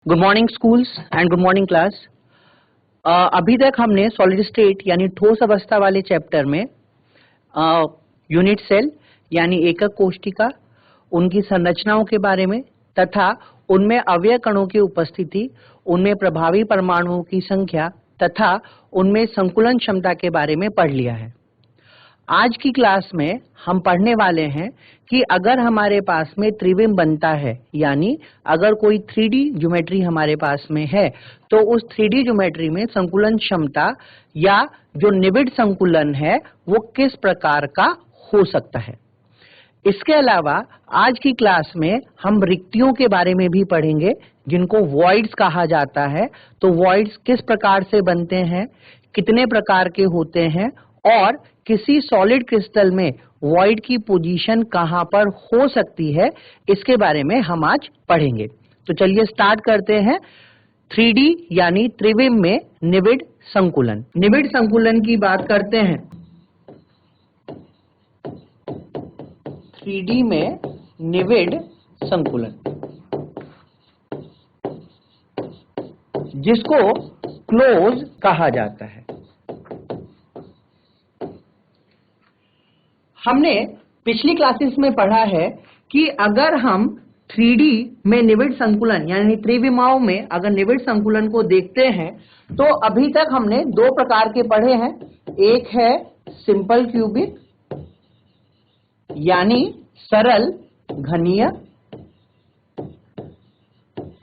Good morning schools and good morning class. अभी तक हमने सॉलिड स्टेट यानी ठोस अवस्था वाले चैप्टर में यूनिट सेल यानी एकक कोशिका, उनकी संरचनाओं के बारे में तथा उनमें अवयव कणों की उपस्थिति, उनमें प्रभावी परमाणुओं की संख्या तथा उनमें संकुलन क्षमता के बारे में पढ़ लिया है। आज की क्लास में हम पढ़ने वाले हैं कि अगर हमारे पास में त्रिविम बनता है, यानी अगर कोई 3D ज्योमेट्री हमारे पास में है, तो उस 3D ज्योमेट्री में संकुलन क्षमता या जो निबिड़ संकुलन है वो किस प्रकार का हो सकता है। इसके अलावा आज की क्लास में हम रिक्तियों के बारे में भी पढ़ेंगे, जिनको वॉइड्स कहा जाता है। तो वॉइड्स किस प्रकार से बनते हैं, कितने प्रकार के होते हैं और किसी सॉलिड क्रिस्टल में वॉइड की पोजीशन कहां पर हो सकती है, इसके बारे में हम आज पढ़ेंगे। तो चलिए स्टार्ट करते हैं। 3D यानी त्रिविम में निबिड़ संकुलन। निबिड़ संकुलन की बात करते हैं। 3D में निबिड़ संकुलन, जिसको क्लोज कहा जाता है। हमने पिछली क्लासेस में पढ़ा है कि अगर हम 3D में निबिड़ संकुलन यानी त्रिविमाओं में अगर निबिड़ संकुलन को देखते हैं, तो अभी तक हमने दो प्रकार के पढ़े हैं। एक है सिंपल क्यूबिक यानी सरल घनीय,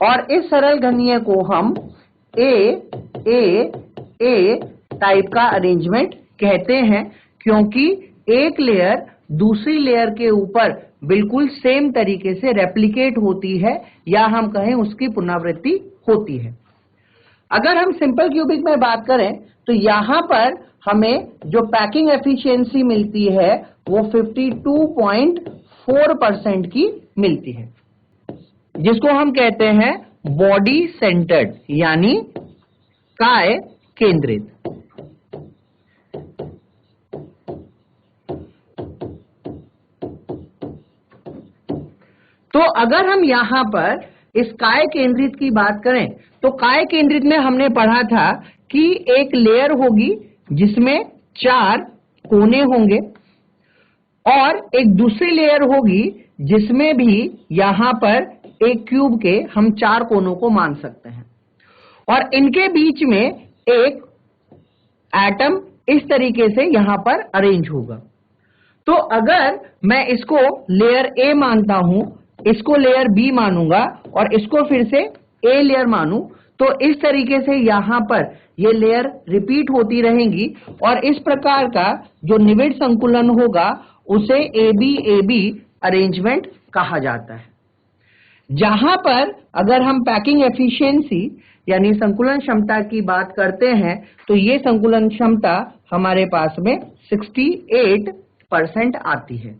और इस सरल घनीय को हम ए टाइप का अरेंजमेंट कहते हैं, क्योंकि एक लेयर दूसरी लेयर के ऊपर बिल्कुल सेम तरीके से रेप्लिकेट होती है, या हम कहें उसकी पुनरावृत्ति होती है। अगर हम सिंपल क्यूबिक में बात करें तो यहां पर हमें जो पैकिंग एफिशिएंसी मिलती है वो 52.4% की मिलती है, जिसको हम कहते हैं बॉडी सेंटर्ड यानी काय केंद्रित। तो अगर हम यहां पर इस काय केंद्रित की बात करें तो काय केंद्रित में हमने पढ़ा था कि एक लेयर होगी जिसमें 4 कोने होंगे, और एक दूसरी लेयर होगी जिसमें भी यहां पर एक क्यूब के हम 4 कोनों को मान सकते हैं, और इनके बीच में एक एटम इस तरीके से यहां पर अरेंज होगा। तो अगर मैं इसको लेयर ए मानता हूं, इसको लेयर बी मानूंगा और इसको फिर से ए लेयर मानूं, तो इस तरीके से यहां पर ये लेयर रिपीट होती रहेंगी, और इस प्रकार का जो निबिड़ संकुलन होगा उसे AB अरेंजमेंट कहा जाता है। जहां पर अगर हम पैकिंग एफिशिएंसी यानी संकुलन क्षमता की बात करते हैं, तो ये संकुलन क्षमता हमारे पास में 68% आती है।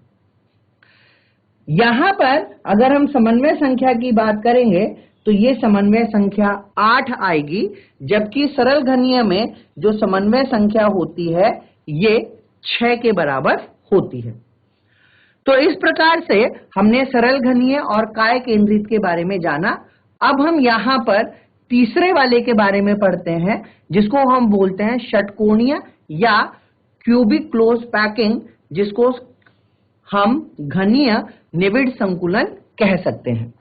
यहां पर अगर हम समन्वय संख्या की बात करेंगे तो ये समन्वय संख्या 8 आएगी, जबकि सरल घनीय में जो समन्वय संख्या होती है ये 6 के बराबर होती है। तो इस प्रकार से हमने सरल घनीय और काय केंद्रित के बारे में जाना। अब हम यहां पर तीसरे वाले के बारे में पढ़ते हैं, जिसको हम बोलते हैं षटकोणीय या क्यूबिक क्लोज पैकिंग, जिसको हम घनीय निबिड़ संकुलन कह सकते हैं।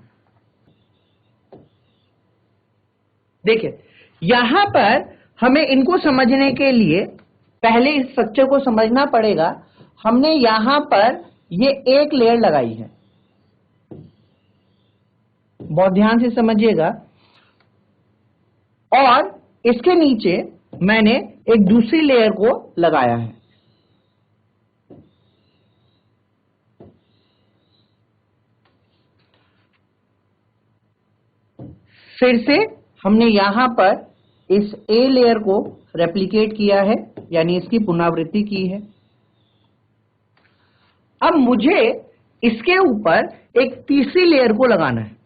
देखिए, यहां पर हमें इनको समझने के लिए पहले इस स्ट्रक्चर को समझना पड़ेगा। हमने यहां पर ये एक लेयर लगाई है, बहुत ध्यान से समझिएगा, और इसके नीचे मैंने एक दूसरी लेयर को लगाया है। फिर से हमने यहां पर इस ए लेयर को रेप्लिकेट किया है, यानी इसकी पुनरावृत्ति की है। अब मुझे इसके ऊपर एक तीसरी लेयर को लगाना है,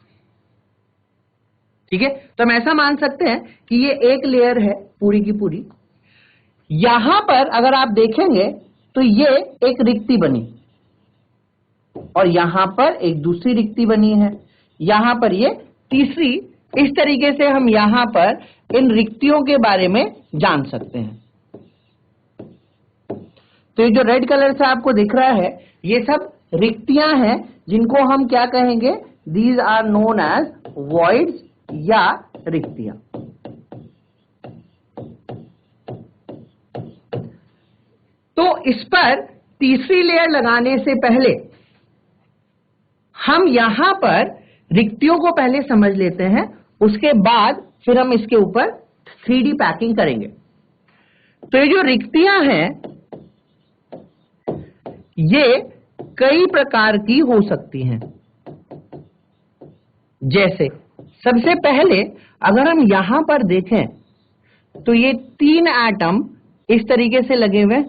ठीक है। तो हम ऐसा मान सकते हैं कि ये एक लेयर है पूरी की पूरी। यहां पर अगर आप देखेंगे तो ये एक रिक्ति बनी, और यहां पर एक दूसरी रिक्ति बनी है, यहां पर ये तीसरी इस तरीके से हम यहां पर इन रिक्तियों के बारे में जान सकते हैं। तो ये जो रेड कलर से आपको दिख रहा है ये सब रिक्तियां हैं जिनको हम क्या कहेंगे, these are known as voids या रिक्तियां। तो इस पर तीसरी लेयर लगाने से पहले हम यहां पर रिक्तियों को पहले समझ लेते हैं, उसके बाद फिर हम इसके ऊपर 3D पैकिंग करेंगे। तो ये जो रिक्तियां हैं ये कई प्रकार की हो सकती हैं। जैसे सबसे पहले अगर हम यहां पर देखें तो ये 3 एटम इस तरीके से लगे हुए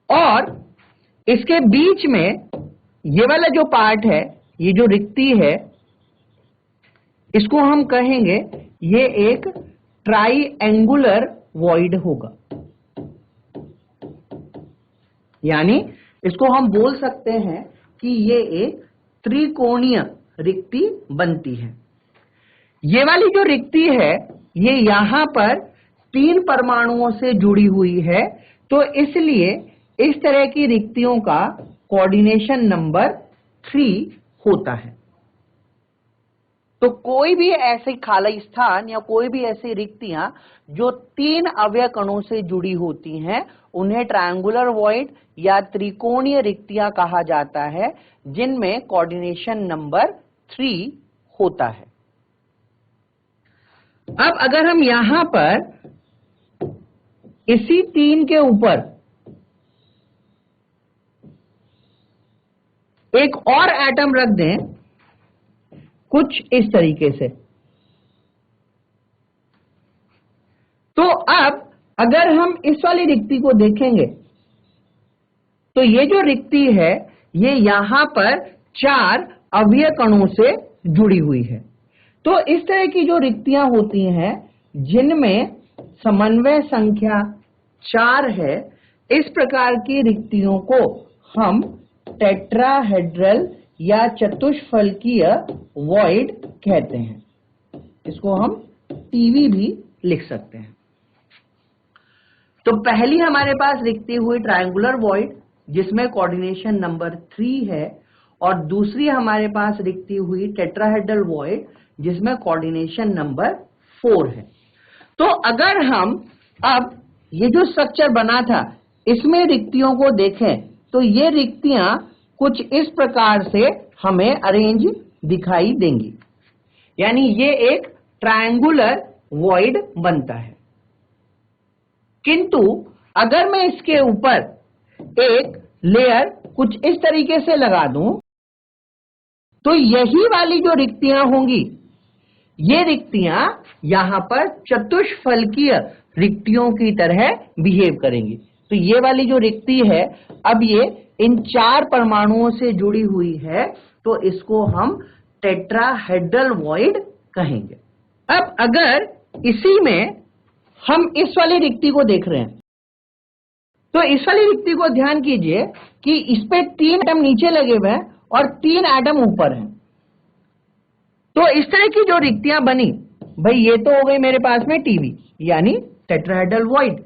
और इसके बीच में ये वाला जो पार्ट है, ये जो रिक्ति है, इसको हम कहेंगे ये एक ट्राइएंगुलर वॉइड होगा। यानी इसको हम बोल सकते हैं कि ये एक त्रिकोणीय रिक्ति बनती है। ये वाली जो रिक्ति है ये यहां पर 3 परमाणुओं से जुड़ी हुई है, तो इसलिए इस तरह की रिक्तियों का कोऑर्डिनेशन नंबर 3 होता है। तो कोई भी ऐसे खाली स्थान या कोई भी ऐसी रिक्तियां जो 3 अवयव कणों से जुड़ी होती हैं उन्हें ट्रायंगुलर वॉइड या त्रिकोणीय रिक्तियां कहा जाता है, जिनमें कोऑर्डिनेशन नंबर 3 होता है। अब अगर हम यहां पर इसी 3 के ऊपर एक और एटम रख दें कुछ इस तरीके से, तो अब अगर हम इस वाली रिक्ति को देखेंगे तो ये जो रिक्ति है ये यहां पर 4 अवयव कणों से जुड़ी हुई है। तो इस तरह की जो रिक्तियां होती हैं जिनमें समन्वय संख्या 4 है, इस प्रकार की रिक्तियों को हम टेट्राहेड्रल या चतुष्फलकीय वॉइड कहते हैं। इसको हम टीवी भी लिख सकते हैं। तो पहली हमारे पास रिक्ति हुई ट्रायंगुलर वॉइड जिसमें कोऑर्डिनेशन नंबर 3 है, और दूसरी हमारे पास रिक्ति हुई टेट्राहेड्रल वॉइड जिसमें कोऑर्डिनेशन नंबर 4 है। तो अगर हम अब ये जो स्ट्रक्चर बना था इसमें रिक्तियों को देखें तो ये रिक्तियां कुछ इस प्रकार से हमें अरेंज दिखाई देंगी। यानी ये एक ट्रायंगुलर वॉइड बनता है। किंतु अगर मैं इसके ऊपर एक लेयर कुछ इस तरीके से लगा दूं तो यही वाली जो रिक्तियां होंगी ये रिक्तियां यहां पर चतुष्फलकीय रिक्तियों की तरह बिहेव करेंगी। तो ये वाली जो रिक्ति है अब ये इन 4 परमाणुओं से जुड़ी हुई है, तो इसको हम टेट्राहेड्रल वॉइड कहेंगे। अब अगर इसी में हम इस वाली रिक्ति को देख रहे हैं तो इस वाली रिक्ति को ध्यान कीजिए कि इस पे 3 एटम नीचे लगे हुए हैं और 3 एटम ऊपर हैं। तो इस तरह की जो रिक्तियां बनी, भाई ये तो हो गई मेरे पास में टीवी यानी टेट्राहेड्रल वॉइड।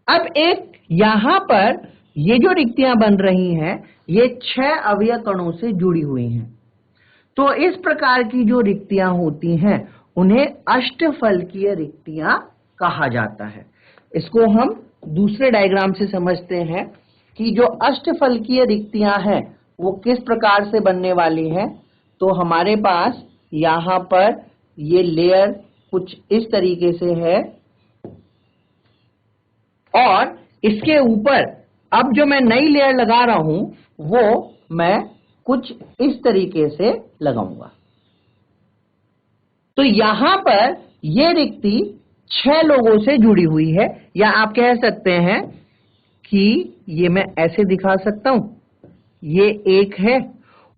अब एक यहां पर ये जो रिक्तियां बन रही हैं ये 6 अवयव कणों से जुड़ी हुई हैं। तो इस प्रकार की जो रिक्तियां होती हैं उन्हें अष्टफलकीय रिक्तियां कहा जाता है। इसको हम दूसरे डायग्राम से समझते हैं कि जो अष्टफलकीय रिक्तियां हैं वो किस प्रकार से बनने वाली हैं। तो हमारे पास यहां पर ये लेयर कुछ इस तरीके से है और इसके ऊपर अब जो मैं नई लेयर लगा रहा हूं वो मैं कुछ इस तरीके से लगाऊंगा। तो यहां पर ये रिक्ति 6 लोगों से जुड़ी हुई है, या आप कह सकते हैं कि ये मैं ऐसे दिखा सकता हूं, ये एक है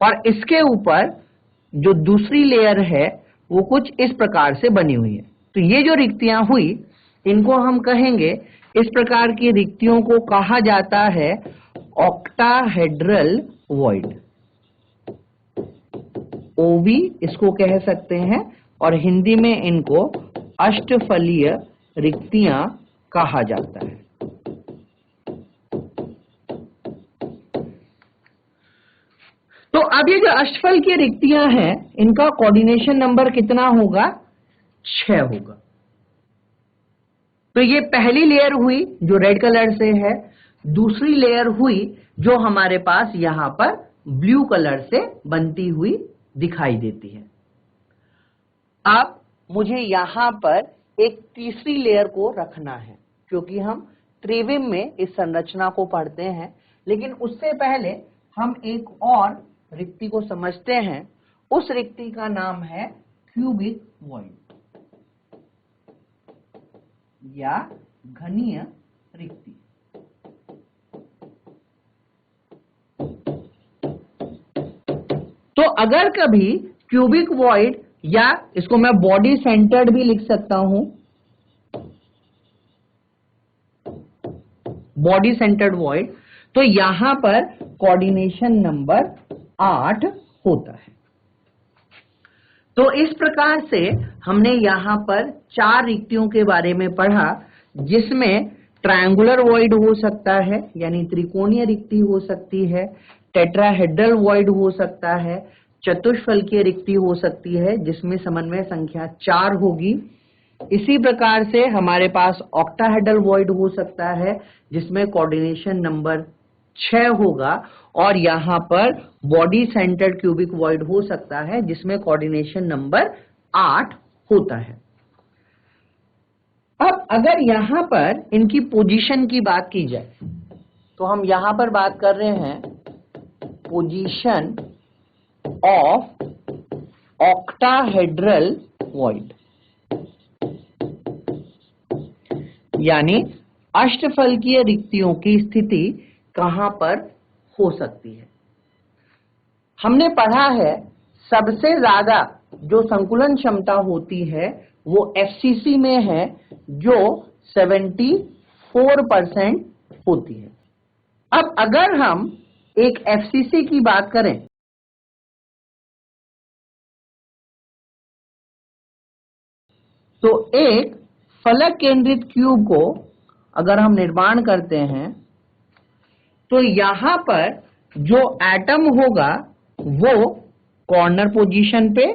और इसके ऊपर जो दूसरी लेयर है वो कुछ इस प्रकार से बनी हुई है। तो ये जो रिक्तियां हुई इनको हम कहेंगे, इस प्रकार की रिक्तियों को कहा जाता है ऑक्टाहेड्रल वॉइड। ओवी इसको कह सकते हैं और हिंदी में इनको अष्टफलीय रिक्तियां कहा जाता है। तो अब ये जो अष्टफल की रिक्तियां हैं, इनका कोऑर्डिनेशन नंबर कितना होगा? 6 होगा। तो ये पहली लेयर हुई जो रेड कलर से है, दूसरी लेयर हुई जो हमारे पास यहां पर ब्लू कलर से बनती हुई दिखाई देती है। अब मुझे यहां पर एक तीसरी लेयर को रखना है, क्योंकि हम त्रिविम में इस संरचना को पढ़ते हैं, लेकिन उससे पहले हम एक और रिक्ति को समझते हैं। उस रिक्ति का नाम है क्यूबिक वॉइड या घनीय रिक्ति। तो अगर कभी क्यूबिक वॉइड, या इसको मैं बॉडी सेंटर्ड भी लिख सकता हूं, बॉडी सेंटर्ड वॉइड, तो यहां पर कोऑर्डिनेशन नंबर 8 होता है। तो इस प्रकार से हमने यहां पर 4 रिक्तियों के बारे में पढ़ा, जिसमें ट्रायंगुलर वॉइड हो सकता है यानी त्रिकोणीय रिक्ति हो सकती है, टेट्राहेड्रल वॉइड हो सकता है, चतुष्फलकीय रिक्ति हो सकती है जिसमें समन्वय संख्या 4 होगी। इसी प्रकार से हमारे पास ऑक्टाहेड्रल वॉइड हो सकता है जिसमें कोऑर्डिनेशन नंबर 6 होगा, और यहां पर बॉडी सेंटर्ड क्यूबिक वॉइड हो सकता है जिसमें कोऑर्डिनेशन नंबर 8 होता है। अब अगर यहां पर इनकी पोजीशन की बात की जाए, तो हम यहां पर बात कर रहे हैं पोजीशन ऑफ ऑक्टाहेड्रल वॉइड, यानी अष्टफलकीय रिक्तियों की स्थिति कहां पर हो सकती है। हमने पढ़ा है सबसे ज्यादा जो संकुलन क्षमता होती है वो एफसीसी में है, जो 74% होती है। अब अगर हम एक एफसीसी की बात करें, तो एक फलक केंद्रित क्यूब को अगर हम निर्माण करते हैं, तो यहां पर जो एटम होगा वो कॉर्नर पोजीशन पे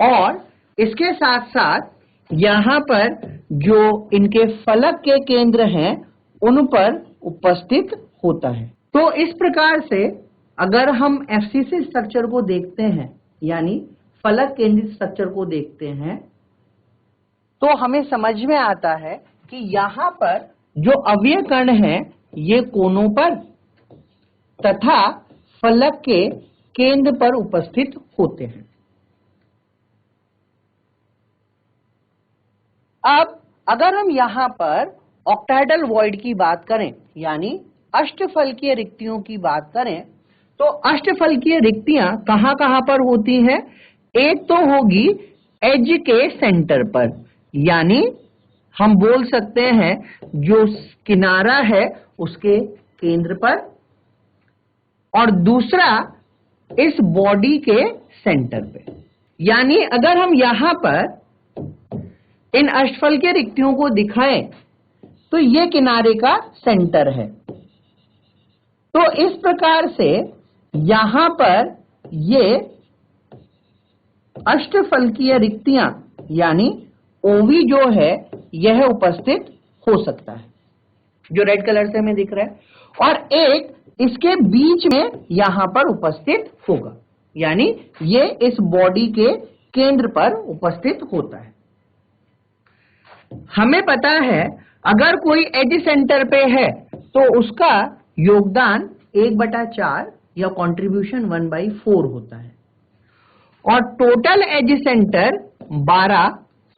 और इसके साथ साथ यहां पर जो इनके फलक के केंद्र हैं उन पर उपस्थित होता है। तो इस प्रकार से अगर हम एफसीसी स्ट्रक्चर को देखते हैं, यानी फलक केंद्रित स्ट्रक्चर को देखते हैं, तो हमें समझ में आता है कि यहां पर जो अवयव कण हैं ये कोनों पर तथा फलक के केंद्र पर उपस्थित होते हैं। अब अगर हम यहां पर ऑक्टाहेड्रल वॉइड की बात करें, यानी अष्टफलकीय रिक्तियों की बात करें, तो अष्टफलकीय रिक्तियां कहां कहां पर होती हैं? एक तो होगी एज के सेंटर पर, यानी हम बोल सकते हैं जो किनारा है उसके केंद्र पर, और दूसरा इस बॉडी के सेंटर पे। यानी अगर हम यहां पर इन अष्टफलकीय रिक्तियों को दिखाएं तो ये किनारे का सेंटर है। तो इस प्रकार से यहां पर ये अष्टफलकीय रिक्तियां यानी ओवी जो है यह उपस्थित हो सकता है, जो रेड कलर से हमें दिख रहा है, और एक इसके बीच में यहां पर उपस्थित होगा, यानी ये इस बॉडी के केंद्र पर उपस्थित होता है। हमें पता है अगर कोई एज सेंटर पे है तो उसका योगदान 1/4 या कंट्रीब्यूशन 1/4 होता है, और टोटल एज सेंटर 12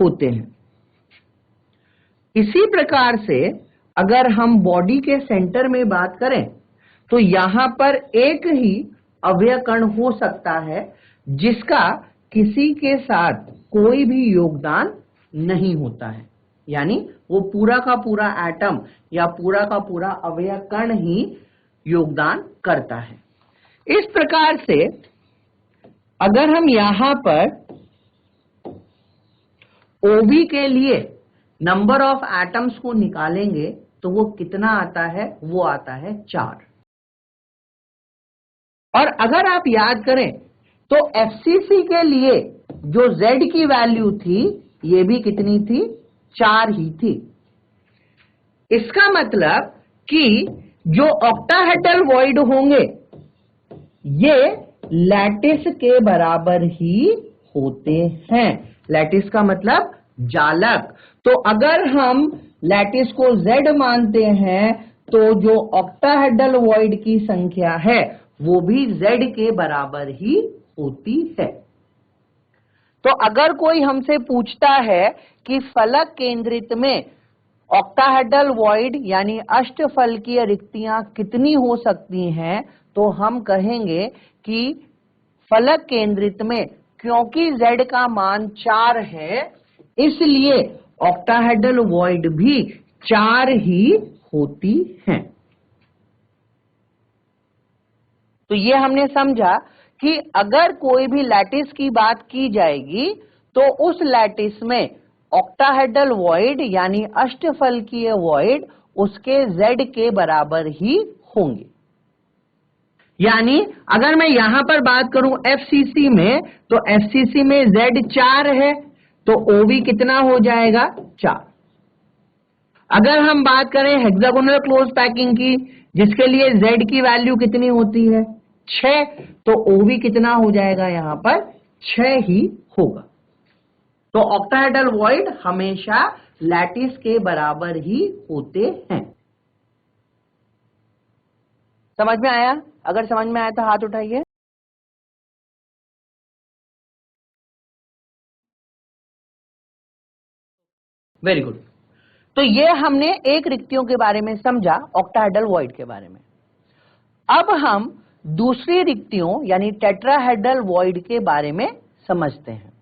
होते हैं। इसी प्रकार से अगर हम बॉडी के सेंटर में बात करें तो यहां पर एक ही अवयव कण हो सकता है जिसका किसी के साथ कोई भी योगदान नहीं होता है, यानी वो पूरा का पूरा एटम या पूरा का पूरा अवयव कण ही योगदान करता है। इस प्रकार से अगर हम यहां पर OB के लिए नंबर ऑफ एटम्स को निकालेंगे तो वो कितना आता है, वो आता है 4। और अगर आप याद करें तो FCC के लिए जो Z की वैल्यू थी ये भी कितनी थी, 4 ही थी। इसका मतलब कि जो ऑक्टाहेड्रल वॉइड होंगे ये लैटिस के बराबर ही होते हैं। लैटिस का मतलब जालक। तो अगर हम लैटिस को Z मानते हैं तो जो ऑक्टाहेड्रल वॉइड की संख्या है वो भी Z के बराबर ही होती है। तो अगर कोई हमसे पूछता है कि फलक केंद्रित में ऑक्टाहेड्रल वॉइड यानी अष्टफलकीय रिक्तियां कितनी हो सकती हैं, तो हम कहेंगे कि फलक केंद्रित में क्योंकि Z का मान 4 है इसलिए ऑक्टाहेड्रल वॉइड भी 4 ही होती हैं। तो ये हमने समझा कि अगर कोई भी लैटिस की बात की जाएगी तो उस लैटिस में ऑक्टाहेड्रल वॉइड यानी अष्टफलकीय वॉइड उसके Z के बराबर ही होंगे। यानी अगर मैं यहां पर बात करूं FCC में तो FCC में Z 4 है तो OB कितना हो जाएगा, 4। अगर हम बात करें हेक्सागोनल क्लोज पैकिंग की जिसके लिए Z की वैल्यू कितनी होती है, 6, तो OB कितना हो जाएगा, यहां पर 6 ही होगा। तो ऑक्टाहेड्रल वॉइड हमेशा लैटिस के बराबर ही होते हैं। समझ में आया? अगर समझ में आया तो हाथ उठाइए। Very good. तो ये हमने एक रिक्तियों के बारे में समझा, ऑक्टाहेड्रल वॉइड के बारे में। अब हम दूसरी रिक्तियों यानी टेट्राहेड्रल वॉइड के बारे में समझते हैं।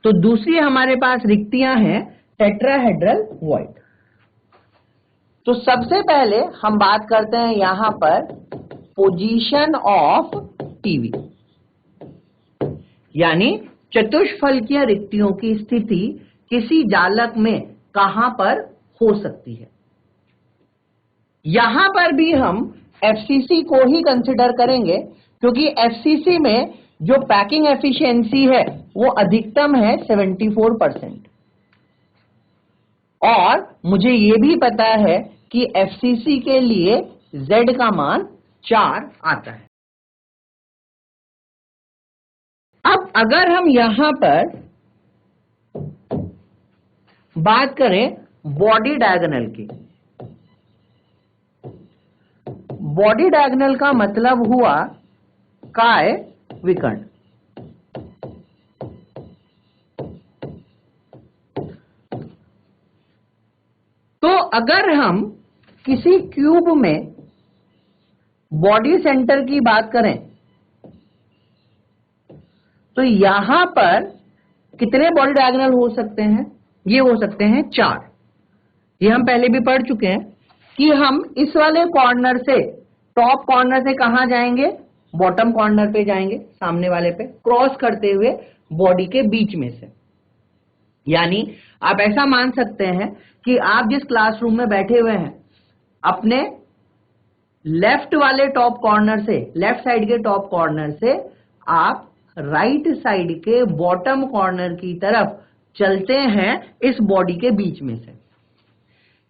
तो दूसरी हमारे पास रिक्तियां हैं टेट्राहेड्रल वॉइड। तो सबसे पहले हम बात करते हैं यहां पर पोजीशन ऑफ टीवी यानी चतुष्फलकीय रिक्तियों की स्थिति किसी जालक में कहां पर हो सकती है। यहां पर भी हम FCC को ही कंसिडर करेंगे क्योंकि FCC में जो पैकिंग एफिशिएंसी है वो अधिकतम है 74%। और मुझे ये भी पता है कि FCC के लिए Z का मान 4 आता है। अब अगर हम यहां पर बात करें बॉडी डायगोनल की, बॉडी डायगोनल का मतलब हुआ काय विकर्ण। तो अगर हम किसी क्यूब में बॉडी सेंटर की बात करें तो यहां पर कितने बॉडी डायगोनल हो सकते हैं, ये हो सकते हैं 4। ये हम पहले भी पढ़ चुके हैं कि हम इस वाले कॉर्नर से, टॉप कॉर्नर से कहां जाएंगे, बॉटम कॉर्नर पे जाएंगे, सामने वाले पे क्रॉस करते हुए बॉडी के बीच में से। यानी आप ऐसा मान सकते हैं कि आप जिस क्लासरूम में बैठे हुए हैं अपने लेफ्ट वाले टॉप कॉर्नर से, लेफ्ट साइड के टॉप कॉर्नर से आप राइट साइड के बॉटम कॉर्नर की तरफ चलते हैं इस बॉडी के बीच में से।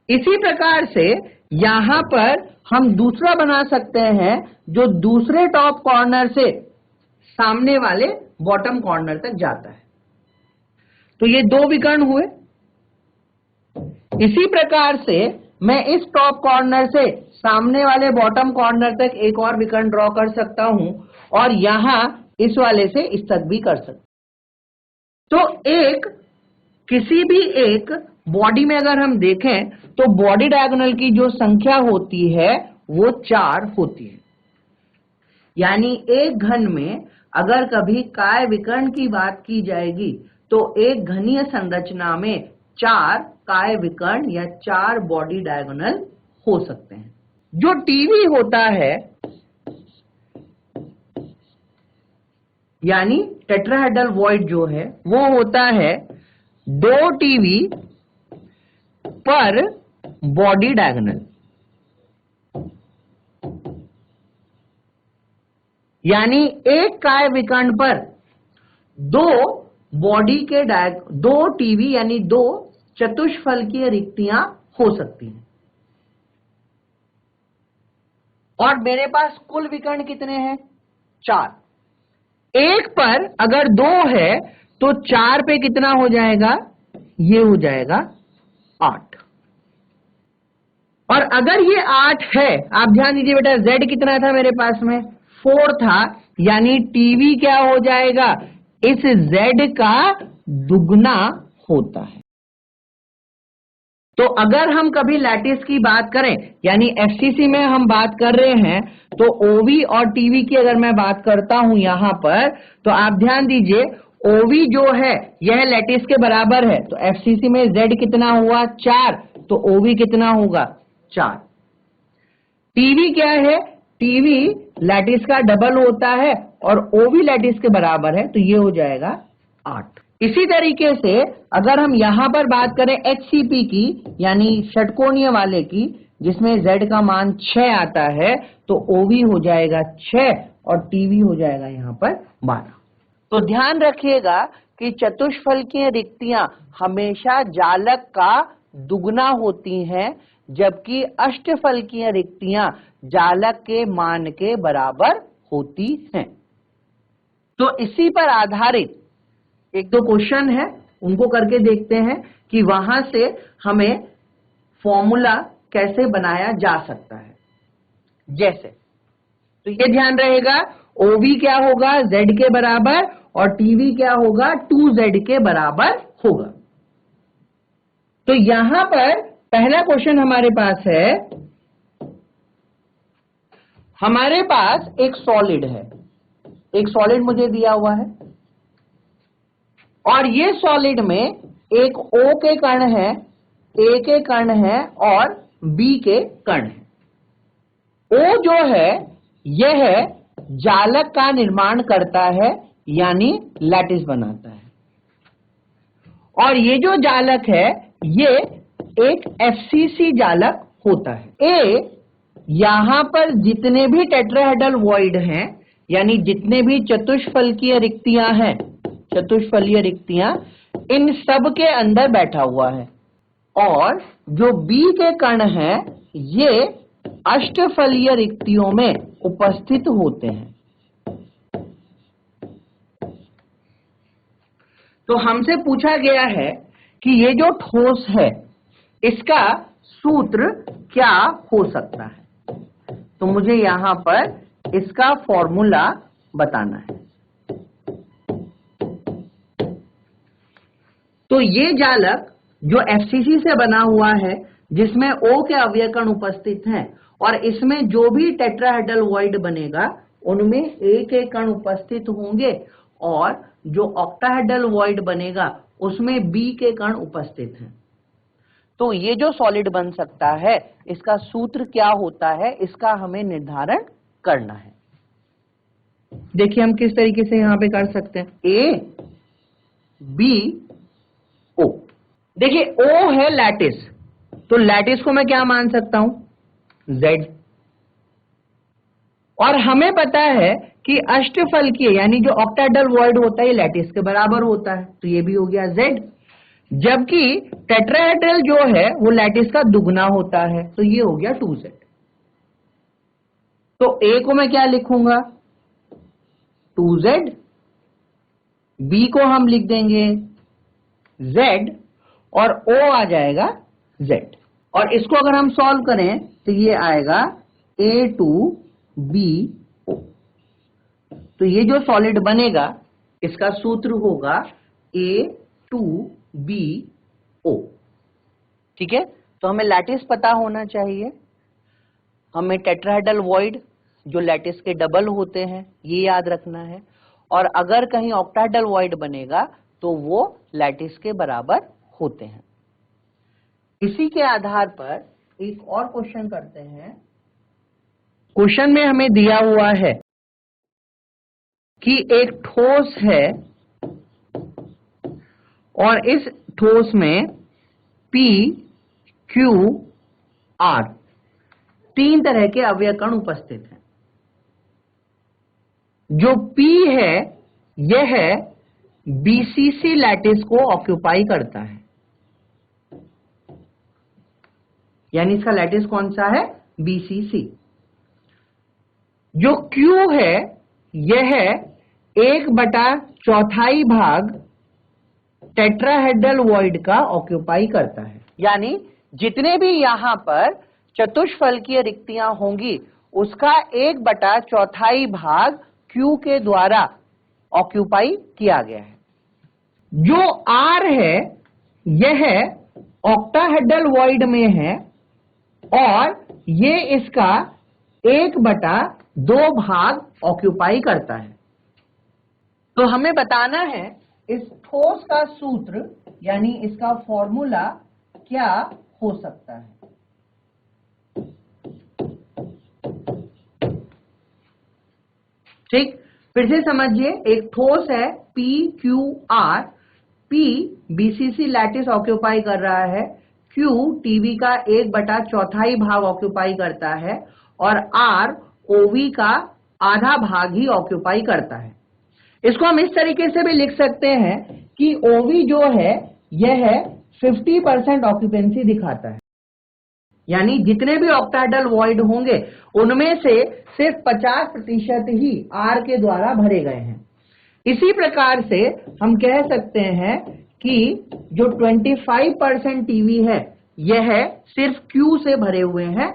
इसी प्रकार से यहां पर हम दूसरा बना सकते हैं जो दूसरे टॉप कॉर्नर से सामने वाले बॉटम कॉर्नर तक जाता है। तो ये 2 विकर्ण हुए। इसी प्रकार से मैं इस टॉप कॉर्नर से सामने वाले बॉटम कॉर्नर तक एक और विकर्ण ड्रॉ कर सकता हूं और यहां इस वाले से इस तक भी कर सकता हूं। तो किसी भी एक बॉडी में अगर हम देखें तो बॉडी डायगोनल की जो संख्या होती है वो 4 होती है। यानी एक घन में अगर कभी काय विकर्ण की बात की जाएगी तो एक घनीय संरचना में 4 काय विकर्ण या 4 बॉडी डायगोनल हो सकते हैं। जो टीवी होता है यानी टेट्राहेड्रल वॉइड जो है वो होता है 2 टीवी पर बॉडी डायगोनल, यानी एक काय विकर्ण पर 2 टीवी यानी 2 चतुष्फलकीय रिक्तियां हो सकती हैं। और मेरे पास कुल विकर्ण कितने हैं? 4। एक पर अगर 2 है तो 4 पे कितना हो जाएगा? ये हो जाएगा 8। और अगर ये 8 है, आप ध्यान दीजिए बेटा, Z कितना था मेरे पास में? 4 था, यानी टीवी क्या हो जाएगा? इस Z का दुगना होता है। तो अगर हम कभी लैटिस की बात करें, यानी एफसीसी में हम बात कर रहे हैं, तो ओवी और टीवी की अगर मैं बात करता हूं यहां पर, तो आप ध्यान दीजिए, ओवी जो है यह लैटिस के बराबर है, तो एफसीसी में Z कितना हुआ? 4, तो ओवी कितना होगा? 4। टीवी क्या है? टीवी लैटिस का डबल होता है और ओवी लैटिस के बराबर है, तो ये हो जाएगा 8। इसी तरीके से अगर हम यहां पर बात करें एचसीपी की, यानी षटकोणीय वाले की, जिसमें Z का मान 6 आता है, तो ओवी हो जाएगा 6 और टीवी हो जाएगा यहां पर 12। तो ध्यान रखिएगा कि चतुष्फलकीय रिक्तियां हमेशा जालक का दुगना होती हैं, जबकि अष्टफलकीय रिक्तियां जालक के मान के बराबर होती हैं। तो इसी पर आधारित 1-2 क्वेश्चन है, उनको करके देखते हैं कि वहां से हमें फॉर्मूला कैसे बनाया जा सकता है। जैसे, तो ये ध्यान रहेगा, ओवी क्या होगा? Z के बराबर, और टीवी क्या होगा? 2Z के बराबर होगा। तो यहां पर पहला क्वेश्चन हमारे पास है, हमारे पास एक सॉलिड है, एक सॉलिड मुझे दिया हुआ है, और ये सॉलिड में एक O के कण है, A के कण है और B के कण है। O जो है यह जालक का निर्माण करता है, यानी लैटिस बनाता है, और ये जो जालक है ये एक एफसीसी जालक होता है। A यहां पर जितने भी टेट्राहेड्रल वॉइड हैं, यानी जितने भी चतुष्फलकीय रिक्तियां हैं, चतुष्फलीय रिक्तियां, इन सब के अंदर बैठा हुआ है, और जो B के कण हैं ये अष्टफलीय रिक्तियों में उपस्थित होते हैं। तो हमसे पूछा गया है कि ये जो ठोस है इसका सूत्र क्या हो सकता है, तो मुझे यहां पर इसका फॉर्मूला बताना है। तो ये जालक जो एफसीसी से बना हुआ है, जिसमें O के अवयव कण उपस्थित हैं, और इसमें जो भी टेट्राहेड्रल वॉइड बनेगा उनमें A के कण उपस्थित होंगे, और जो ऑक्टाहेड्रल वॉइड बनेगा उसमें B के कण उपस्थित हैं। तो ये जो सॉलिड बन सकता है इसका सूत्र क्या होता है, इसका हमें निर्धारण करना है। देखिए हम किस तरीके से यहां पे कर सकते हैं। A, B, O। देखिए O है लैटिस, तो लैटिस को मैं क्या मान सकता हूं? Z। और हमें पता है कि अष्टफलकीय यानी जो ऑक्टाहेड्रल वॉइड होता है ये लैटिस के बराबर होता है, तो ये भी हो गया Z। जबकि टेट्राहेड्रल जो है वो लैटिस का दुगना होता है, तो ये हो गया 2Z। तो A को मैं क्या लिखूंगा? 2Z। B को हम लिख देंगे Z, और O आ जाएगा Z। और इसको अगर हम सॉल्व करें तो ये आएगा A2BO। तो ये जो सॉलिड बनेगा इसका सूत्र होगा A2BO। ठीक है, तो हमें लैटिस पता होना चाहिए, हमें टेट्राहेड्रल वॉइड जो लैटिस के डबल होते हैं ये याद रखना है, और अगर कहीं ऑक्टाहेड्रल वॉइड बनेगा तो वो लैटिस के बराबर होते हैं। इसी के आधार पर एक और क्वेश्चन करते हैं। क्वेश्चन में हमें दिया हुआ है कि एक ठोस है और इस ठोस में P, Q, R तीन तरह के अवयव कण उपस्थित हैं। जो P है यह BCC लैटिस को ऑक्यूपाई करता है, यानी इसका लैटिस कौन सा है? BCC। जो Q है यह 1/4 भाग टेट्राहेड्रल वॉइड का ऑक्यूपाई करता है, यानी जितने भी यहां पर चतुष्फलकीय रिक्तियां होंगी उसका 1/4 भाग Q के द्वारा ऑक्यूपाई किया गया है। जो R है यह ऑक्टाहेड्रल वॉइड में है और ये इसका 1/2 भाग ऑक्यूपाई करता है। तो हमें बताना है इस ठोस का सूत्र यानी इसका फॉर्मूला क्या हो सकता है। ठीक, फिर से समझिए, एक ठोस है PQR, P BCC lattice occupy कर रहा है, Q TV का 1/4 भाग ऑक्यूपाई करता है और R OV का आधा भाग ही ऑक्यूपाई करता है। इसको हम इस तरीके से भी लिख सकते हैं कि OV जो है यह 50% ऑक्यूपेंसी दिखाता है, यानी जितने भी ऑक्टाहेड्रल वॉइड होंगे उनमें से सिर्फ 50% ही R के द्वारा भरे गए हैं। इसी प्रकार से हम कह सकते हैं कि जो 25% टीवी है यह सिर्फ Q से भरे हुए हैं,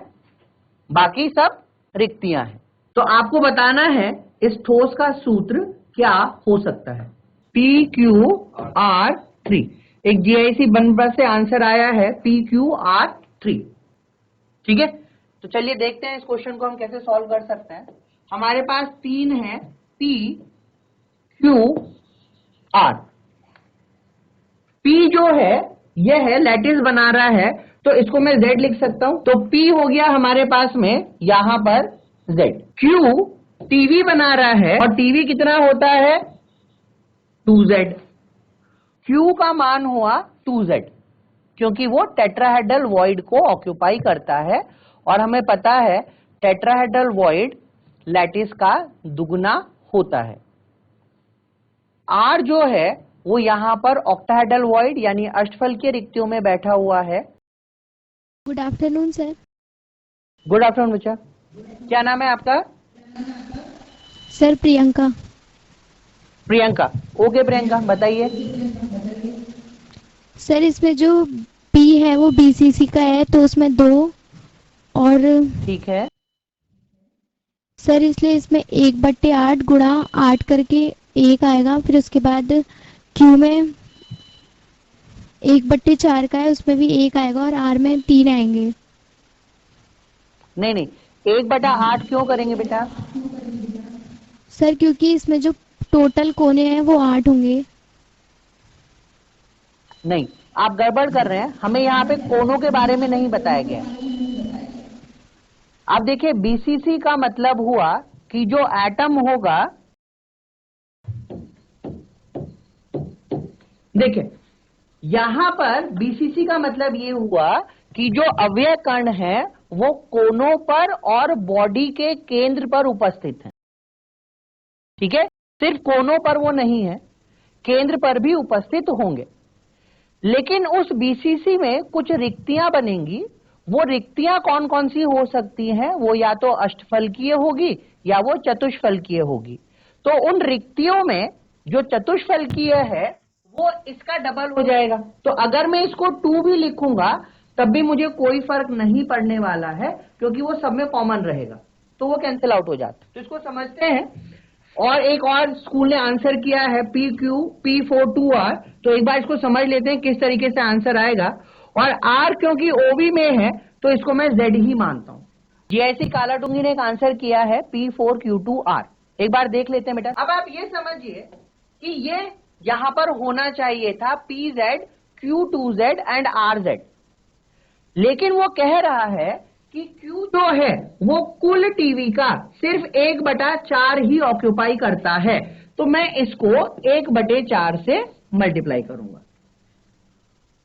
बाकी सब रिक्तियां हैं। तो आपको बताना है इस ठोस का सूत्र क्या हो सकता है। PQR3, एक GIC बनने से आंसर आया है PQR3। ठीक है, तो चलिए देखते हैं इस क्वेश्चन को हम कैसे सॉल्व कर सकते हैं। हमारे पास तीन है PQR। P जो है यह है लैटिस बना रहा है, तो इसको मैं Z लिख सकता हूं। तो P हो गया हमारे पास में यहां पर Z। Q TV बना रहा है और TV कितना होता है? 2Z। Q का मान हुआ 2Z क्योंकि वो टेट्राहेड्रल वॉइड को ऑक्यूपाई करता है और हमें पता है टेट्राहेड्रल वॉइड लैटिस का दुगुना होता है। R जो है वो यहां पर ऑक्टाहेड्रल वॉइड यानी अष्टफलकीय रिक्तियों में बैठा हुआ है। Good afternoon sir. Good afternoon बच्चा, क्या नाम है आपका? सर प्रियंका। प्रियंका, ओके प्रियंका बताइए। सर इसमें जो P है वो BCC का है तो उसमें 2 और ठीक है सर इसलिए इसमें 1/8 गुणा 8 करके 1 आएगा। फिर उसके बाद Q में 1/4 का है उसमें भी 1 आएगा और R में 3 आएंगे। नहीं, 1/8 क्यों करेंगे बेटा? सर क्योंकि इसमें जो टोटल कोने हैं वो 8 होंगे। नहीं, आप गड़बड़ कर रहे हैं, हमें यहाँ पे कोनों के बारे में नहीं बताया गया। आप देखिए BCC का मतलब हुआ कि जो एटम होगा, देखिए यहां पर BCC का मतलब ये हुआ कि जो अवयव कण है वो कोनों पर और बॉडी के केंद्र पर उपस्थित हैं। ठीक है, सिर्फ कोनों पर वो नहीं है, केंद्र पर भी उपस्थित होंगे। लेकिन उस BCC में कुछ रिक्तियां बनेंगी। वो रिक्तियां कौन कौन सी हो सकती हैं? वो या तो अष्टफलकीय होगी या वो चतुष्फलकीय होगी। तो उन रिक्तियों में जो चतुष्फलकीय है वो इसका डबल हो जाएगा। तो अगर मैं इसको 2 भी लिखूंगा तब भी मुझे कोई फर्क नहीं पड़ने वाला है क्योंकि वो सब में कॉमन रहेगा, तो वो कैंसिल आउट हो जाता है। तो इसको समझते हैं। और एक और स्कूल ने आंसर किया है PQ P42R, तो एक बार इसको समझ लेते हैं किस तरीके से आंसर आएगा। और R क्योंकि OV में है तो इसको मैं Z ही मानता हूं। GIC कालाटूंगी ने एक आंसर किया है P4Q2R। एक बार देख लेते हैं बेटा। अब आप ये समझिए कि ये यहां पर होना चाहिए था PZ, Q2Z एंड RZ। लेकिन वो कह रहा है कि Q जो है वो कुल टीवी का सिर्फ 1/4 ही ऑक्यूपाई करता है, तो मैं इसको 1/4 से मल्टीप्लाई करूंगा,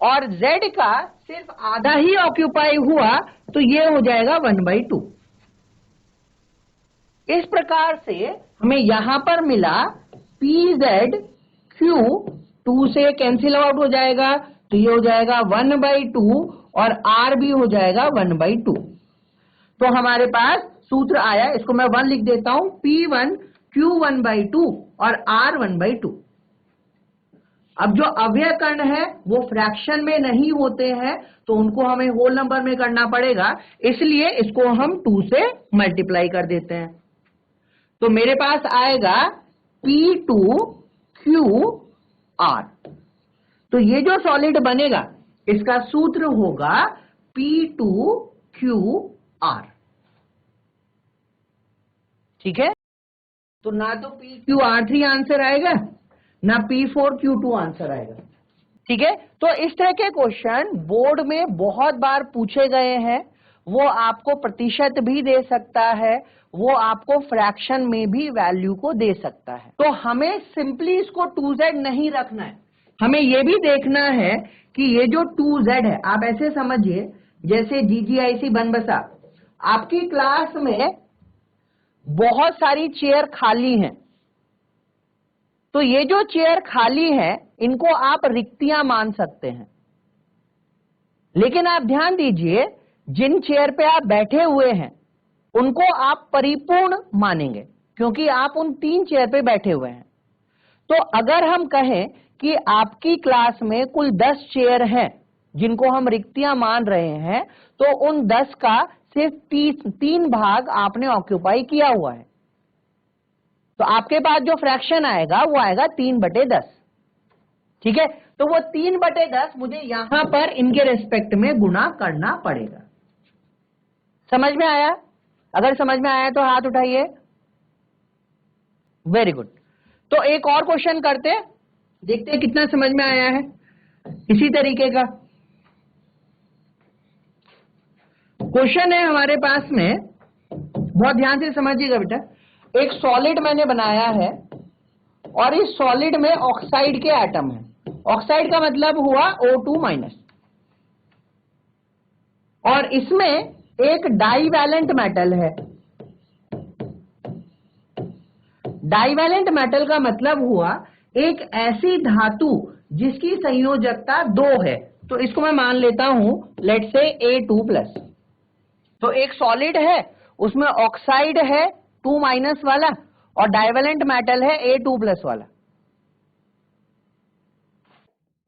और Z का सिर्फ आधा ही ऑक्यूपाई हुआ तो ये हो जाएगा 1/2। इस प्रकार से हमें यहां पर मिला PZ Q 2 से कैंसिल आउट हो जाएगा, तो ये हो जाएगा 1/2 और R भी हो जाएगा 1/2। तो हमारे पास सूत्र आया, इसको मैं 1 लिख देता हूं, P1 Q 1/2 और R 1/2। अब जो अव्यय कर्ण है वो फ्रैक्शन में नहीं होते हैं, तो उनको हमें होल नंबर में करना पड़ेगा, इसलिए इसको हम 2 से मल्टीप्लाई कर देते हैं। तो मेरे पास आएगा P2 Q R। तो ये जो सॉलिड बनेगा इसका सूत्र होगा P2 Q R। ठीक है, तो ना तो PQR3 आंसर आएगा ना P4Q2 आंसर आएगा। ठीक है, तो इस तरह के क्वेश्चन बोर्ड में बहुत बार पूछे गए हैं। वो आपको प्रतिशत भी दे सकता है, वो आपको फ्रैक्शन में भी वैल्यू को दे सकता है। तो हमें सिंपली इसको 2Z नहीं रखना है, हमें ये भी देखना है कि ये जो 2Z है, आप ऐसे समझिए जैसे GGIC बनबसा, आपकी क्लास में बहुत सारी चेयर खाली हैं, तो ये जो चेयर खाली है इनको आप रिक्तियां मान सकते हैं। लेकिन आप ध्यान दीजिए, जिन चेयर पे आप बैठे हुए हैं उनको आप परिपूर्ण मानेंगे, क्योंकि आप उन 3 चेयर पे बैठे हुए हैं। तो अगर हम कहें कि आपकी क्लास में कुल 10 चेयर हैं जिनको हम रिक्तियां मान रहे हैं, तो उन 10 का सिर्फ 3 भाग आपने ऑक्यूपाई किया हुआ है, तो आपके पास जो फ्रैक्शन आएगा वो आएगा 3/10। ठीक है, तो वो 3/10 मुझे यहां पर इनके रेस्पेक्ट में गुणा करना पड़ेगा। समझ में आया? अगर समझ में आया तो हाथ उठाइए। Very good. तो एक और क्वेश्चन करते हैं, देखते हैं कितना समझ में आया है। इसी तरीके का क्वेश्चन है हमारे पास में, बहुत ध्यान से समझिएगा बेटा। एक सॉलिड मैंने बनाया है और इस सॉलिड में ऑक्साइड के एटम है। ऑक्साइड का मतलब हुआ O2-, और इसमें एक डाईवैलेंट मेटल है। डाईवैलेंट मेटल का मतलब हुआ एक ऐसी धातु जिसकी संयोजकता 2 है, तो इसको मैं मान लेता हूं लेट्स से A2+। तो एक सॉलिड है, उसमें ऑक्साइड है 2- वाला और डाईवैलेंट मेटल है A2+ वाला।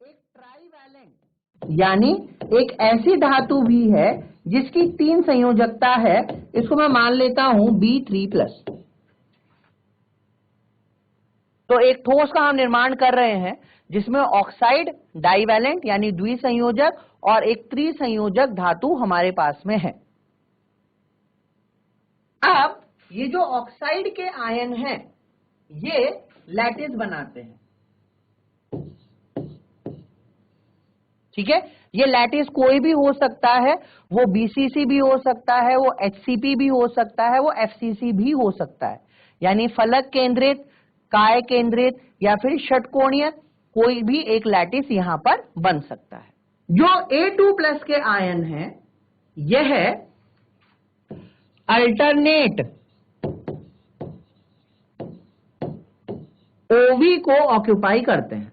एक ट्राईवैलेंट यानी एक ऐसी धातु भी है जिसकी 3 संयोजकता है, इसको मैं मान लेता हूं B3+। तो एक ठोस का हम निर्माण कर रहे हैं जिसमें ऑक्साइड, डाईवैलेंट यानी द्विसंयोजक और एक त्रिसंयोजक धातु हमारे पास में है। अब ये जो ऑक्साइड के आयन हैं ये लैटिस बनाते हैं। ठीक है, ये लैटिस कोई भी हो सकता है, वो BCC भी हो सकता है, वो HCP भी हो सकता है, वो FCC भी हो सकता है, यानी फलक केंद्रित, काय केंद्रित या फिर षटकोणीय कोई भी एक लैटिस यहां पर बन सकता है। जो A2+ के आयन हैं यह अल्टरनेट OV को ऑक्यूपाई करते हैं।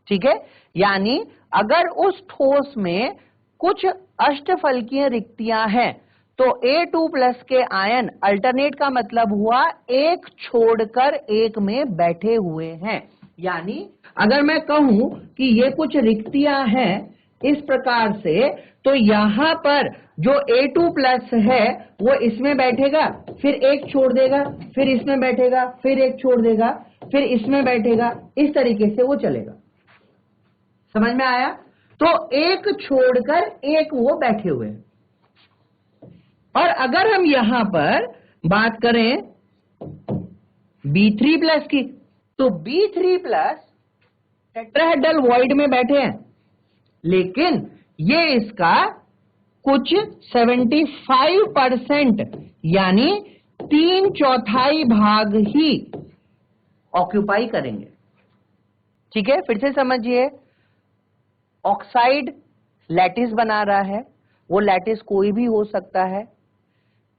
ठीक है, यानी अगर उस ठोस में कुछ अष्टफलकीय रिक्तियां हैं तो A2+ के आयन अल्टरनेट का मतलब हुआ एक छोड़कर एक में बैठे हुए हैं। यानी अगर मैं कहूं कि ये कुछ रिक्तियां हैं इस प्रकार से, तो यहां पर जो A2+ है वो इसमें बैठेगा, फिर एक छोड़ देगा, फिर इसमें बैठेगा, फिर एक छोड़ देगा, फिर इसमें बैठेगा, इस तरीके से वो चलेगा। समझ में आया? तो एक छोड़कर एक वो बैठे हुए हैं। और अगर हम यहां पर बात करें B3+ की, तो B3+ टेट्राहेड्रल वॉइड में बैठे हैं, लेकिन ये इसका कुछ 75% यानी 3/4 भाग ही ऑक्यूपाई करेंगे। ठीक है, फिर से समझिए, ऑक्साइड लैटिस बना रहा है, वो लैटिस कोई भी हो सकता है।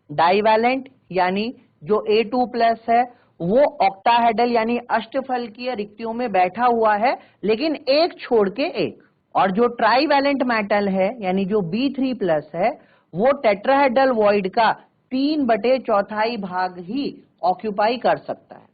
डाइवैलेंट यानी जो A2+ है वो ऑक्टाहेड्रल यानी अष्टफलकीय रिक्तियों में बैठा हुआ है, लेकिन एक छोड़ के एक। और जो ट्राइवैलेंट मेटल है यानी जो B3+ है वो टेट्राहेड्रल वॉइड का 3/4 भाग ही ऑक्यूपाई कर सकता है।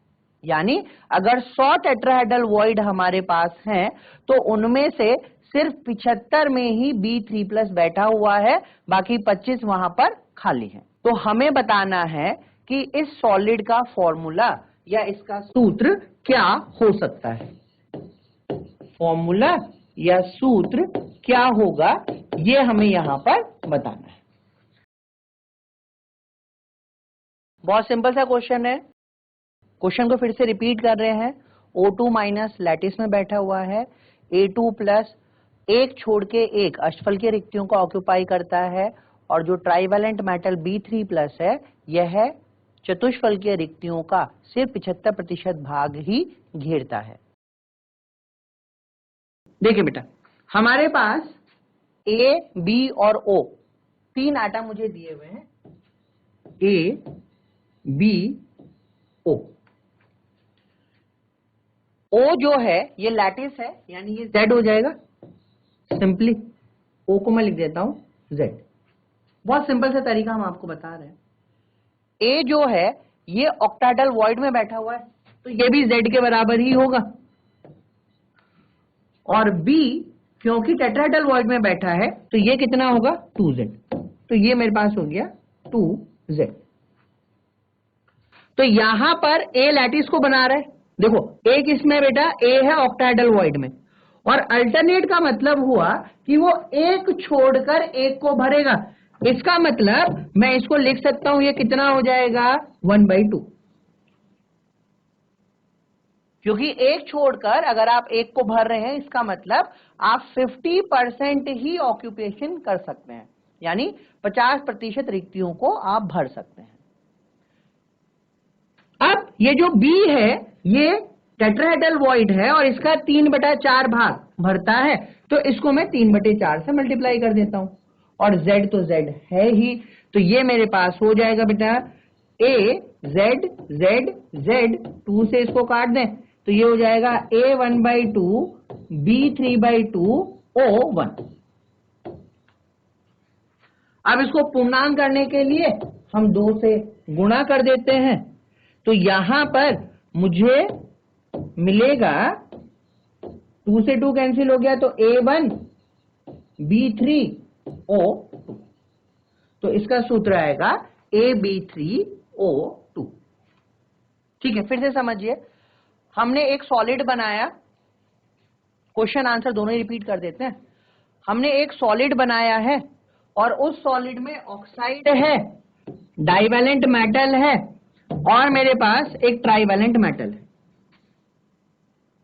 यानी अगर 100 टेट्राहेड्रल वॉइड हमारे पास हैं तो उनमें से सिर्फ 75 में ही B3+ बैठा हुआ है, बाकी 25 वहां पर खाली है। तो हमें बताना है कि इस सॉलिड का फॉर्मूला या इसका सूत्र क्या हो सकता है। फॉर्मूला या सूत्र क्या होगा ये हमें यहां पर बताना है। बहुत सिंपल सा क्वेश्चन है। क्वेश्चन को फिर से रिपीट कर रहे हैं। O2- लैटिस में बैठा हुआ है, A2+ एक छोड़ के एक अष्टफलकीय रिक्तियों को ऑक्यूपाई करता है, और जो ट्राइवैलेंट मेटल B3+ है यह चतुष्फलकीय रिक्तियों का सिर्फ 75% भाग ही घेरता है। देखिए बेटा, हमारे पास A, B और O 3 एटम मुझे दिए हुए हैं, A, B, O। O जो है ये लैटिस है यानी ये Z हो जाएगा। सिंपली O को मैं लिख देता हूं Z। बहुत सिंपल सा तरीका हम आपको बता रहे हैं। A जो है ये ऑक्टाहेड्रल वॉइड में बैठा हुआ है तो ये भी Z के बराबर ही होगा, और B क्योंकि टेट्राहेड्रल वॉइड में बैठा है तो ये कितना होगा 2Z। तो ये मेरे पास हो गया 2Z। तो यहां पर A लैटिस को बना रहा है। देखो एक इसमें बेटा A है ऑक्टाहेड्रल वॉइड में, और अल्टरनेट का मतलब हुआ कि वो एक छोड़कर एक को भरेगा। इसका मतलब मैं इसको लिख सकता हूं, ये कितना हो जाएगा 1/2, क्योंकि एक छोड़कर अगर आप एक को भर रहे हैं इसका मतलब आप 50% ही ऑक्यूपेशन कर सकते हैं, यानी 50% रिक्तियों को आप भर सकते हैं। अब ये जो B है ये टेट्राहेड्रल वॉइड है और इसका 3/4 भाग भरता है, तो इसको मैं 3/4 से मल्टीप्लाई कर देता हूं, और Z तो Z है ही, तो ये मेरे पास हो जाएगा बेटा A Z Z Z, 2 से इसको काट दें तो ये हो जाएगा A 1/2 B 3/2 O 1। अब इसको पूर्णांक करने के लिए हम 2 से गुणा कर देते हैं, तो यहां पर मुझे मिलेगा 2 से 2 कैंसिल हो गया तो A1 B3 O2। तो इसका सूत्र आएगा AB3O2। ठीक है, फिर से समझिए, हमने एक सॉलिड बनाया, क्वेश्चन आंसर दोनों ही रिपीट कर देते हैं। हमने एक सॉलिड बनाया है और उस सॉलिड में ऑक्साइड है, डाइवैलेंट मेटल है, और मेरे पास एक ट्राइवैलेंट मेटल है।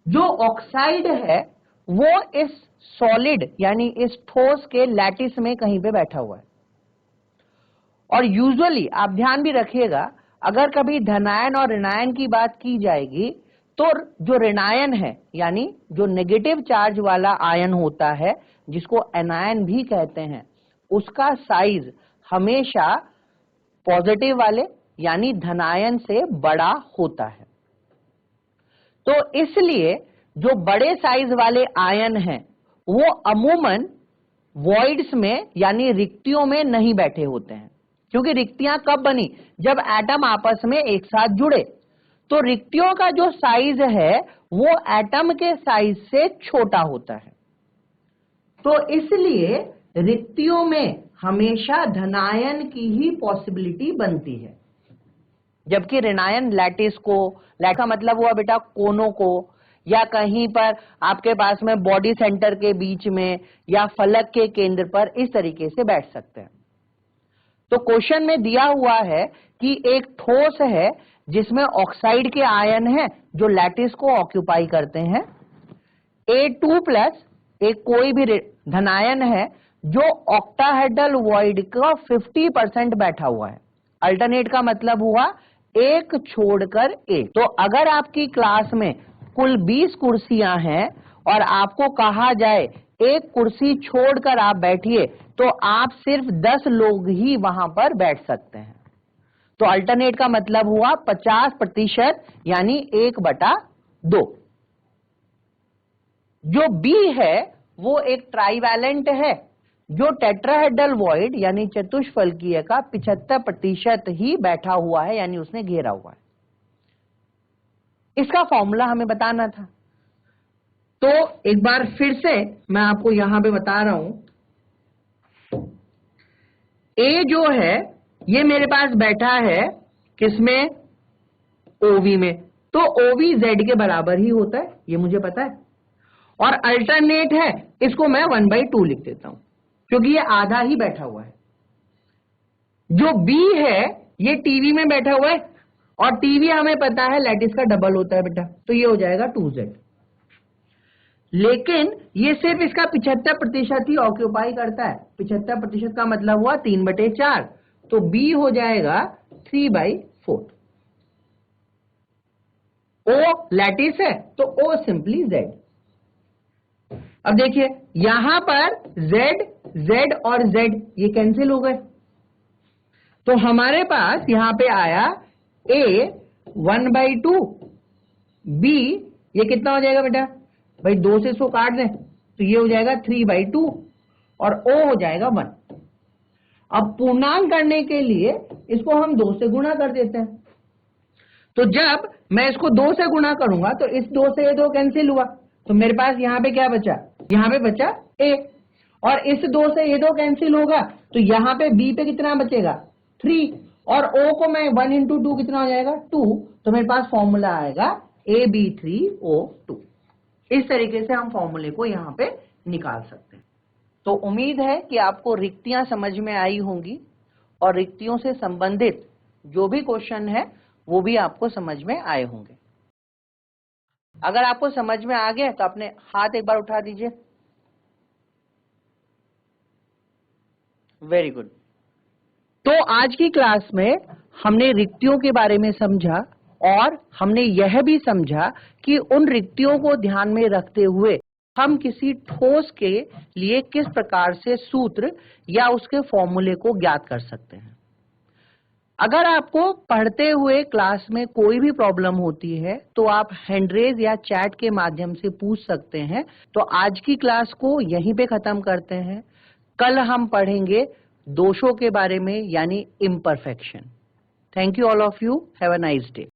जो ऑक्साइड है वो इस सॉलिड यानी इस ठोस के लैटिस में कहीं पे बैठा हुआ है, और यूजुअली आप ध्यान भी रखिएगा अगर कभी धनायन और ऋणायन की बात की जाएगी तो जो ऋणायन है यानी जो नेगेटिव चार्ज वाला आयन होता है जिसको एनायन भी कहते हैं, उसका साइज हमेशा पॉजिटिव वाले यानी धनायन से बड़ा होता है। तो इसलिए जो बड़े साइज वाले आयन हैं वो अमूमन वॉइड्स में यानी रिक्तियों में नहीं बैठे होते हैं, क्योंकि रिक्तियां कब बनी, जब एटम आपस में एक साथ जुड़े। तो रिक्तियों का जो साइज है वो एटम के साइज से छोटा होता है, तो इसलिए रिक्तियों में हमेशा धनायन की ही पॉसिबिलिटी बनती है, जबकि ऋणायन लैटिस को, लैटिस का मतलब हुआ बेटा कोनों को, या कहीं पर आपके पास में बॉडी सेंटर के बीच में या फलक के केंद्र पर इस तरीके से बैठ सकते हैं। तो क्वेश्चन में दिया हुआ है कि एक ठोस है जिसमें ऑक्साइड के आयन हैं जो लैटिस को ऑक्यूपाई करते हैं, A2+ एक कोई भी धनायन है जो ऑक्टाहेड्रल वॉइड का 50% बैठा हुआ है। अल्टरनेट का मतलब हुआ एक छोड़कर एक। तो अगर आपकी क्लास में कुल 20 कुर्सियां हैं और आपको कहा जाए एक कुर्सी छोड़कर आप बैठिए, तो आप सिर्फ 10 लोग ही वहां पर बैठ सकते हैं। तो अल्टरनेट का मतलब हुआ 50%, यानी 1/2। जो बी है वो एक ट्राइवैलेंट है, जो टेट्राहेड्रल वॉइड यानी चतुष्फलकीय का 75% ही बैठा हुआ है, यानी उसने घेरा हुआ है। इसका फॉर्मूला हमें बताना था। तो एक बार फिर से मैं आपको यहां पे बता रहा हूं, ए जो है ये मेरे पास बैठा है किसमें, ओवी में, तो ओवी जेड के बराबर ही होता है, ये मुझे पता है। और अल्टरनेट है, इसको मैं 1/2 लिख देता हूं क्योंकि ये आधा ही बैठा हुआ है। जो बी है ये टीवी में बैठा हुआ है, और टीवी हमें पता है लैटिस का डबल होता है बेटा, तो ये हो जाएगा 2z। लेकिन ये सिर्फ इसका 75% ही ऑक्यूपाई करता है। 75% का मतलब हुआ 3/4, तो बी हो जाएगा 3/4। ओ लैटिस है तो ओ सिंपली जेड। अब देखिए यहां पर z, z और z ये कैंसिल हो गए, तो हमारे पास यहां पे आया a 1/2, b ये कितना हो जाएगा बेटा, भाई 2 से इसको काट दें तो ये हो जाएगा 3/2 और o हो जाएगा 1। अब पूर्णांक करने के लिए इसको हम 2 से गुणा कर देते हैं। तो जब मैं इसको 2 से गुणा करूंगा तो इस 2 से ये 2 कैंसिल हुआ, तो मेरे पास यहां पे क्या बचा, यहां पे बचा a, और इस 2 से ये 2 कैंसिल होगा तो यहां पे b पे कितना बचेगा 3, और o को मैं 1 × 2 कितना हो जाएगा 2, तो मेरे पास फॉर्मूला आएगा AB3O2। इस तरीके से हम फॉर्मूले को यहां पे निकाल सकते हैं। तो उम्मीद है कि आपको रिक्तियां समझ में आई होंगी और रिक्तियों से संबंधित जो भी क्वेश्चन है वो भी आपको समझ में आए होंगे। अगर आपको समझ में आ गया तो अपने हाथ एक बार उठा दीजिए। Very good. तो आज की क्लास में हमने रिक्तियों के बारे में समझा और हमने यह भी समझा कि उन रिक्तियों को ध्यान में रखते हुए हम किसी ठोस के लिए किस प्रकार से सूत्र या उसके फॉर्मूले को ज्ञात कर सकते हैं। अगर आपको पढ़ते हुए क्लास में कोई भी प्रॉब्लम होती है तो आप हैंडरेज या चैट के माध्यम से पूछ सकते हैं। तो आज की क्लास को यहीं पे खत्म करते हैं। कल हम पढ़ेंगे दोषों के बारे में, यानी imperfection. Thank you all of you, have a nice day.